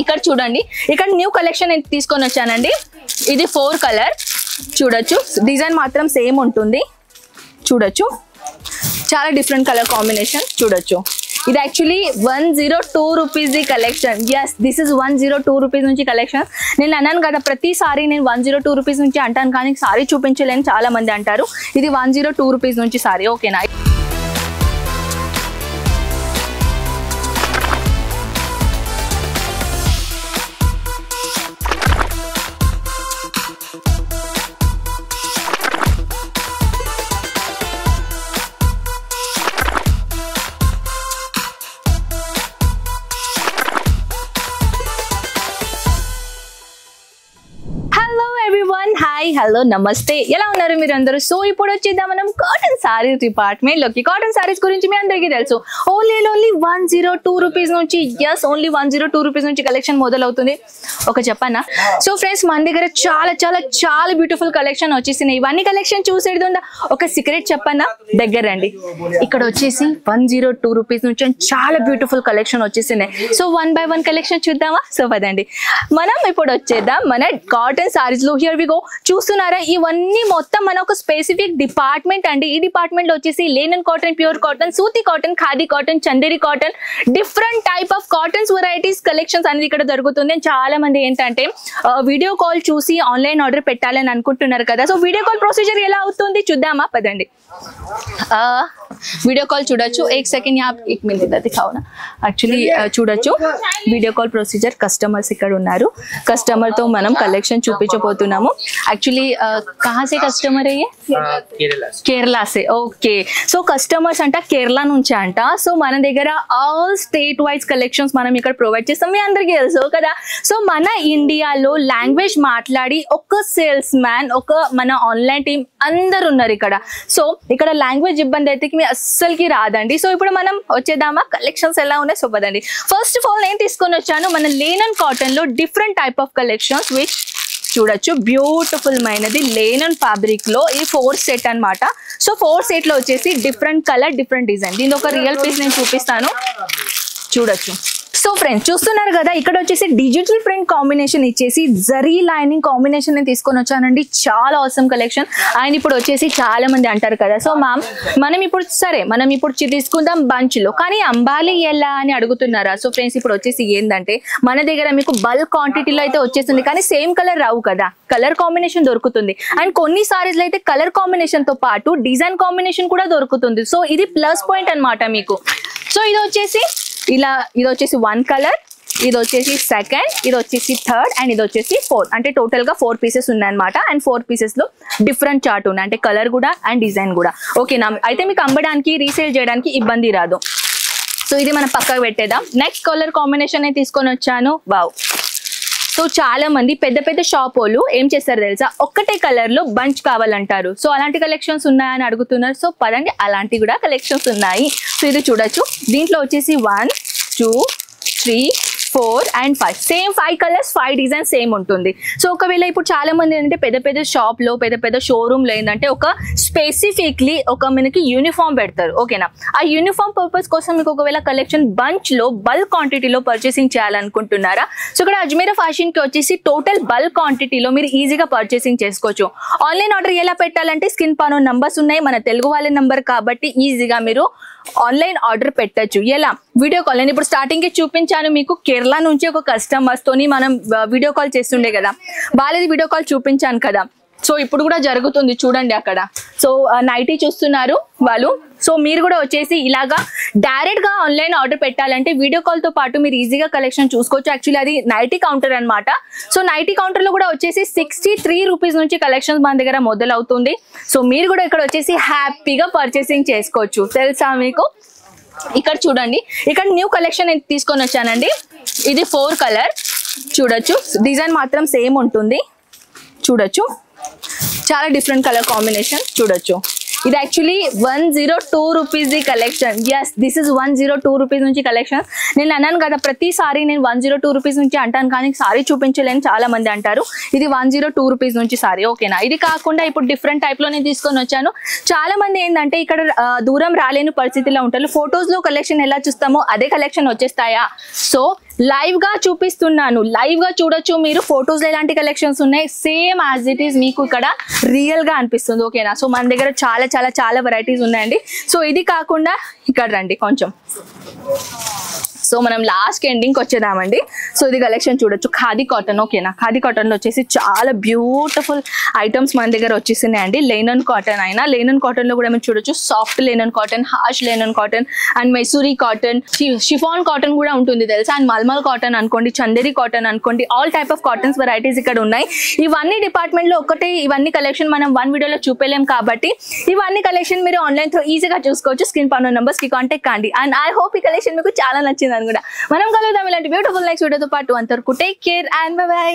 ఇక్కడ చూడండి, ఇక్కడ న్యూ కలెక్షన్ నేను తీసుకొని వచ్చానండి. ఇది 4 కలర్ చూడొచ్చు. డిజైన్ మాత్రం సేమ్ ఉంటుంది చూడొచ్చు. చాలా డిఫరెంట్ కలర్ కాంబినేషన్ చూడొచ్చు. ఇది actually 102 rupees the collection. Yes, this is 102 rupees నుంచి కలెక్షన్. నేను అన్నాను కదా, ప్రతిసారి నేను 102 రూపీస్ నుంచి అంటాను, కానీ సారీ చూపించలేని చాలా మంది అంటారు. ఇది 102 రూపీస్ నుంచి సారీ. ఓకేనా? హాయ్, హలో, నమస్తే, ఎలా ఉన్నారు మీరు అందరూ? సో ఇప్పుడు వచ్చేద్దాం మనం కాటన్ సారీస్ డిపార్ట్మెంట్ లోకి. కాటన్ సారీస్ గురించి మీ అందరికీ తెలుసు. ఓన్లీ 102 రూపీస్ నుంచి, ఎస్, ఓన్లీ 102 రూపీస్ నుంచి కలెక్షన్ మొదలవుతుంది. ఒక చెప్పనా? సో ఫ్రెండ్స్, మన దగ్గర చాలా చాలా చాలా బ్యూటిఫుల్ కలెక్షన్ వచ్చేసినాయి. ఇవన్నీ కలెక్షన్ చూసేది ఉందా? ఒక సీక్రెట్ చెప్పనా? దగ్గర రండి. ఇక్కడ వచ్చేసి 102 రూపీస్ నుంచి చాలా బ్యూటిఫుల్ కలెక్షన్ వచ్చేసినాయి. సో 1 by 1 కలెక్షన్ చూద్దామా? సో పదండి, మనం ఇప్పుడు వచ్చేద్దాం మన కాటన్ సారీస్ లో. Here we go. చూస్తున్నారా, ఇవన్నీ మొత్తం మన ఒక స్పెసిఫిక్ డిపార్ట్మెంట్ అండి. ఈ డిపార్ట్మెంట్ లో వచ్చేసి linen cotton, pure cotton, sooti cotton, khadi cotton, Chanderi cotton, different type of cottons varieties collections అనేది ఇక్కడ దొరుకుతుంది. చాలా మంది ఏంటంటే వీడియో కాల్ చూసి ఆన్లైన్ ఆర్డర్ పెట్టాలని అనుకుంటున్నారు కదా. సో వీడియో కాల్ ప్రొసీజర్ ఎలా అవుతుంది చూద్దామా? పదండి. వీడియో కాల్ చూడొచ్చు. एक सेकंड यहाँ 1 मिनट दिखाओ ना. एक्चुअली చూడొచ్చు వీడియో కాల్ ప్రొసీజర్. కస్టమర్స్ ఇక్కడ ఉన్నారు. కస్టమర్ తో మనం కలెక్షన్ చూపించబోతున్నాము. एक्चुअली कहाँ से कस्टमर है ये? కేరళ से. ఓకే. సో కస్టమర్స్ అంట కేరళ నుంచి అంట. సో మన దగ్గర ఆల్ స్టేట్ వైజ్ కలెక్షన్స్ మనం ఇక్కడ ప్రొవైడ్ చేస్తాం. మీ అందరికీ తెలుసు కదా. సో మన ఇండియాలో లాంగ్వేజ్ మాట్లాడి ఒక సేల్స్ మ్యాన్, ఒక మన ఆన్లైన్ టీమ్ అందరు ఉన్నారు ఇక్కడ. సో ఇక్కడ లాంగ్వేజ్ ఇబ్బంది అయితే మీ అస్సలకి రాదండి. సో ఇప్పుడు మనం వచ్చేద్దామా కలెక్షన్స్ ఎలా ఉన్నాయి? సో పదండి. ఫస్ట్ ఆఫ్ ఆల్ నేను తీసుకొని వచ్చాను మన లేనన్ కాటన్ లో different type of collections which చూడొచ్చు. బ్యూటిఫుల్ మైనది లేనన్ ఫ్యాబ్రిక్ లో ఈ 4 సెట్ అన్నమాట. సో 4 సెట్ లో వచ్చేసి డిఫరెంట్ కలర్, డిఫరెంట్ డిజైన్. దీని ఒక రియల్ పీస్ నేను చూపిస్తాను చూడొచ్చు. సో ఫ్రెండ్స్, చూస్తున్నారు కదా, ఇక్కడ వచ్చేసి డిజిటల్ ప్రింట్ కాంబినేషన్ ఇచ్చేసి జరీ లైనింగ్ కాంబినేషన్ నేను తీసుకొని వచ్చానండి. చాలా ఆసమ్ కలెక్షన్. అండ్ ఇప్పుడు వచ్చేసి చాలా మంది అంటారు కదా, సో మ్యామ్ మనం ఇప్పుడు తీసుకుందాం బంచ్ లో, కానీ అంబాలి ఎలా అని అడుగుతున్నారా? సో ఫ్రెండ్స్, ఇప్పుడు వచ్చేసి ఏంటంటే మన దగ్గర మీకు బల్క్ క్వాంటిటీలో అయితే వచ్చేస్తుంది, కానీ సేమ్ కలర్ రావు కదా, కలర్ కాంబినేషన్ దొరుకుతుంది. అండ్ కొన్ని సారీస్ లో అయితే కలర్ కాంబినేషన్ తో పాటు డిజైన్ కాంబినేషన్ కూడా దొరుకుతుంది. సో ఇది ప్లస్ పాయింట్ అన్నమాట మీకు. సో ఇది వచ్చేసి ఇలా, ఇది వచ్చేసి 1 కలర్, ఇది వచ్చేసి 2nd, ఇది వచ్చేసి 3rd, అండ్ ఇది వచ్చేసి 4th. అంటే టోటల్ గా 4 పీసెస్ ఉన్నాయన్నమాట. అండ్ 4 పీసెస్ లో డిఫరెంట్ చార్ట్ ఉన్నాయి, అంటే కలర్ కూడా అండ్ డిజైన్ కూడా. ఓకేనా? అయితే మీకు అమ్మడానికి, రీసేల్ చేయడానికి ఇబ్బంది రాదు. సో ఇది మనం పక్కకు పెట్టేద్దాం. నెక్స్ట్ కలర్ కాంబినేషన్ నేను తీసుకొని వచ్చాను. వావ్. సో చాలా మంది పెద్ద పెద్ద షాప్ వాళ్ళు ఏం చేస్తారు తెలుసా, ఒక్కటే కలర్ లో బంచ్ కావాలంటారు. సో అలాంటి కలెక్షన్స్ ఉన్నాయని అడుగుతున్నారు. సో పదండి, అలాంటి కూడా కలెక్షన్స్ ఉన్నాయి. సో ఇది చూడొచ్చు. దీంట్లో వచ్చేసి 1, 2, 3, 4 and 5 same 5 colours, 5 designs same ఉంటుంది. సో ఒకవేళ ఇప్పుడు చాలా మంది ఏంటంటే పెద్ద పెద్ద షాప్ లో, పెద్ద పెద్ద షోరూమ్ లో ఏంటంటే ఒక స్పెసిఫిక్లీ ఒక మనకి యూనిఫామ్ పెడతారు. ఓకేనా? ఆ యూనిఫామ్ పర్పస్ కోసం మీకు ఒకవేళ కలెక్షన్ బంచ్ లో బల్క్ క్వాంటిటీలో పర్చేసింగ్ చేయాలనుకుంటున్నారా? సో ఇక్కడ అజ్మీరా ఫ్యాషన్ కి వచ్చేసి టోటల్ బల్క్ క్వాంటిటీలో మీరు ఈజీగా పర్చేసింగ్ చేసుకోవచ్చు. ఆన్లైన్ ఆర్డర్ ఎలా పెట్టాలంటే స్క్రీన్ పైన నంబర్స్ ఉన్నాయి, మన తెలుగు వాళ్ళ నంబర్ కాబట్టి ఈజీగా మీరు ఆన్లైన్ ఆర్డర్ పెట్టచ్చు. ఎలా? Video call. నేను ఇప్పుడు స్టార్టింగ్ కి చూపించాను మీకు, కేరళ నుంచి ఒక కస్టమర్స్ తోని మనం వీడియో కాల్ చేస్తుండే కదా, వాళ్ళది వీడియో కాల్ చూపించాను కదా. సో ఇప్పుడు కూడా జరుగుతుంది చూడండి అక్కడ. సో నైటీ చూస్తున్నారు వాళ్ళు. సో మీరు కూడా వచ్చేసి ఇలాగా డైరెక్ట్ గా ఆన్లైన్ ఆర్డర్ పెట్టాలంటే వీడియో కాల్ తో పాటు మీరు ఈజీగా కలెక్షన్ చూసుకోవచ్చు. యాక్చువల్లీ అది నైటీ కౌంటర్ అనమాట. సో నైటీ కౌంటర్ లో కూడా వచ్చేసి 63 రూపీస్ నుంచి కలెక్షన్స్ మన దగ్గర మొదలవుతుంది. సో మీరు కూడా ఇక్కడ వచ్చేసి హ్యాపీగా పర్చేసింగ్ చేసుకోవచ్చు. తెలుసా మీకు? ఇక్కడ చూడండి, ఇక్కడ న్యూ కలెక్షన్ నేను తీసుకొని వచ్చానండి. ఇది 4 కలర్ చూడొచ్చు. డిజైన్ మాత్రం సేమ్ ఉంటుంది చూడొచ్చు. చాలా డిఫరెంట్ కలర్ కాంబినేషన్ చూడొచ్చు. ఇది actually 102 rupees the collection. Yes, this is 102 rupees నుంచి కలెక్షన్. నేను అన్నాను కదా, ప్రతిసారి నేను 102 రూపీస్ నుంచి అంటాను, కానీ సారీ చూపించలేని చాలా మంది అంటారు. ఇది 102 రూపీస్ నుంచి సారీ. ఓకేనా? ఇది కాకుండా ఇప్పుడు డిఫరెంట్ టైప్ లో నేను తీసుకొని వచ్చాను. చాలా మంది ఏంటంటే ఇక్కడ దూరం రాలేని పరిస్థితిలో ఉంటారు. ఫొటోస్ లో కలెక్షన్ ఎలా చూస్తామో అదే కలెక్షన్ వచ్చేస్తాయా? సో లైవ్ గా చూపిస్తున్నాను, లైవ్ గా చూడొచ్చు మీరు. ఫొటోస్ లో ఎలాంటి కలెక్షన్స్ ఉన్నాయి సేమ్ యాజ్ ఇట్ ఈస్ మీకు ఇక్కడ రియల్ గా అనిపిస్తుంది. ఓకేనా? సో మన దగ్గర చాలా చాలా చాలా వెరైటీస్ ఉన్నాయండి. సో ఇది కాకుండా ఇక్కడ రండి కొంచెం. సో మనం లాస్ట్ ఎండింగ్ వచ్చేదామండి. సో ఇది కలెక్షన్ చూడొచ్చు, ఖాదీ కాటన్. ఓకేనా? ఖాదీ కాటన్ లో వచ్చేసి చాలా బ్యూటిఫుల్ ఐటమ్స్ మన దగ్గర వచ్చేసినాయండి. లెనన్ కాటన్ అయినా, లెనన్ కాటన్ లో కూడా మీరు చూడొచ్చు, soft linen cotton, harsh linen cotton and Mysuri cotton, chiffon cotton కూడా ఉంటుంది తెలుసా, అండ్ మల్మల్ కాటన్ అనుకోండి, చందేరి కాటన్ అనుకోండి, all type of cottons varieties ఇక్కడ ఉన్నాయి. ఇవన్నీ డిపార్ట్మెంట్ లో ఒకటే, ఇవన్నీ కలెక్షన్ మనం వన్ వీడియోలో చూపలేం కాబట్టి ఇవన్నీ కలెక్షన్ మీరు ఆన్లైన్ త్రూ ఈజీగా చూసుకోవచ్చు. స్క్రీన్ పైన నంబర్స్ కి కాంటాక్ట్ కండి. అండ్ ఐ హోప్ ఈ కలెక్షన్ మీకు చాలా నచ్చింది అని కూడా. మనం కలుద్దాం ఇలాంటి బ్యూటిఫుల్ నెక్స్ట్ వీడియోతో పాటు. అంతవరకు take care and by by.